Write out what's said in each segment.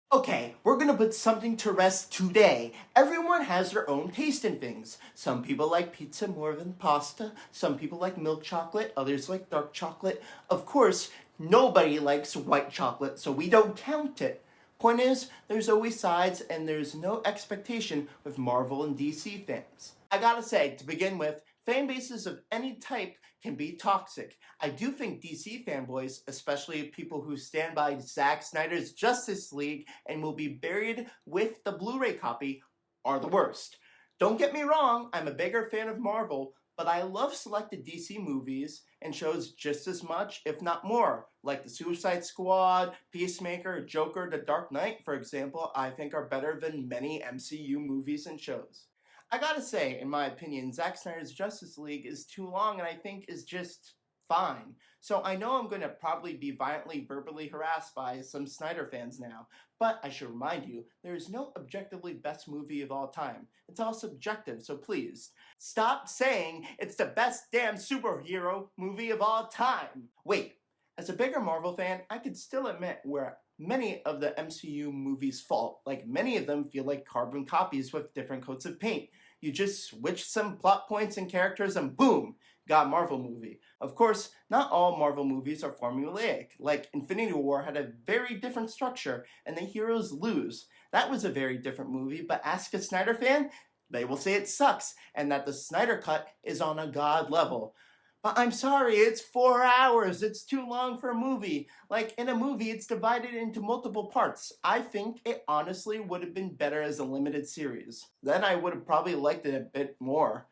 Okay, we're gonna put something to rest today. Everyone has their own taste in things. Some people like pizza more than pasta. Some people like milk chocolate. Others like dark chocolate. Of course, nobody likes white chocolate, so we don't count it. Point is, there's always sides, and there's no expectation with Marvel and DC fans. I gotta say, to begin with, fan bases of any type can be toxic. I do think DC fanboys, especially people who stand by Zack Snyder's Justice League and will be buried with the Blu-ray copy, are the worst. Don't get me wrong, I'm a bigger fan of Marvel, but I love selected DC movies and shows just as much, if not more, like the Suicide Squad, Peacemaker, Joker, The Dark Knight, for example, I think are better than many MCU movies and shows. I gotta say, in my opinion, Zack Snyder's Justice League is too long and I think is just fine. So I know I'm going to probably be violently verbally harassed by some Snyder fans now, but I should remind you, there is no objectively best movie of all time. It's all subjective, so please, stop saying it's the best damn superhero movie of all time. Wait, as a bigger Marvel fan, I could still admit where many of the MCU movies fall. Like, many of them feel like carbon copies with different coats of paint. You just switch some plot points and characters and boom, got a Marvel movie. Of course, not all Marvel movies are formulaic. Like, Infinity War had a very different structure and the heroes lose. That was a very different movie, but ask a Snyder fan, they will say it sucks and that the Snyder Cut is on a god level. But I'm sorry, it's 4 hours. It's too long for a movie. Like, in a movie, it's divided into multiple parts. I think it honestly would have been better as a limited series. Then I would have probably liked it a bit more.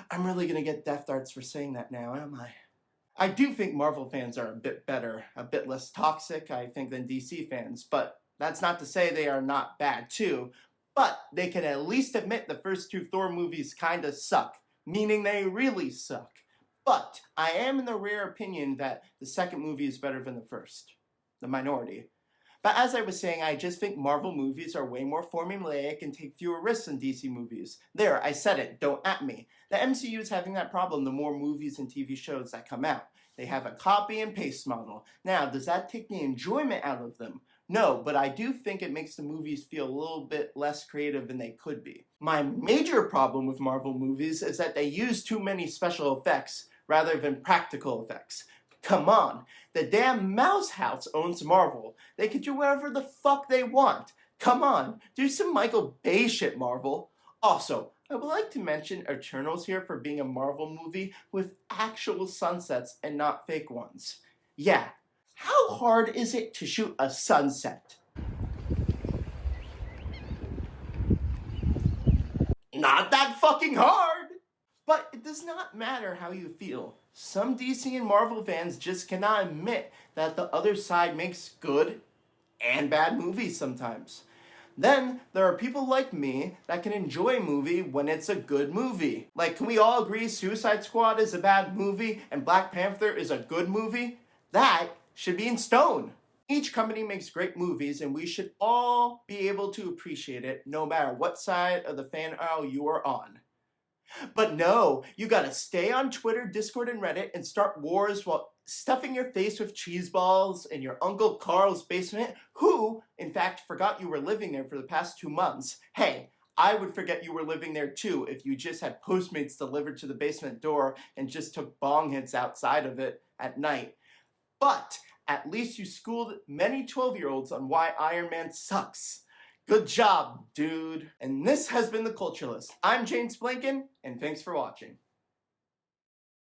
I'm really gonna get death darts for saying that now, am I? I do think Marvel fans are a bit better, a bit less toxic, I think, than DC fans. But that's not to say they are not bad too. But they can at least admit the first two Thor movies kinda suck. Meaning they really suck. But I am in the rare opinion that the second movie is better than the first. The minority. But as I was saying, I just think Marvel movies are way more formulaic and take fewer risks than DC movies. There, I said it, don't at me. The MCU is having that problem the more movies and TV shows that come out. They have a copy and paste model. Now, does that take the enjoyment out of them? No, but I do think it makes the movies feel a little bit less creative than they could be. My major problem with Marvel movies is that they use too many special effects rather than practical effects. Come on, the damn Mouse House owns Marvel. They can do whatever the fuck they want. Come on, do some Michael Bay shit, Marvel. Also, I would like to mention Eternals here for being a Marvel movie with actual sunsets and not fake ones. Yeah, how hard is it to shoot a sunset? Not that fucking hard! But it does not matter how you feel. Some DC and Marvel fans just cannot admit that the other side makes good and bad movies sometimes. Then, there are people like me that can enjoy a movie when it's a good movie. Like, can we all agree Suicide Squad is a bad movie and Black Panther is a good movie? That should be in stone. Each company makes great movies and we should all be able to appreciate it no matter what side of the fan aisle you are on. But no, you gotta stay on Twitter, Discord, and Reddit and start wars while stuffing your face with cheese balls in your Uncle Carl's basement, who, in fact, forgot you were living there for the past 2 months. Hey, I would forget you were living there too if you just had Postmates delivered to the basement door and just took bong hits outside of it at night. But at least you schooled many 12-year-olds on why Iron Man sucks. Good job, dude. And this has been The Culturalist. I'm James Blinken, and thanks for watching.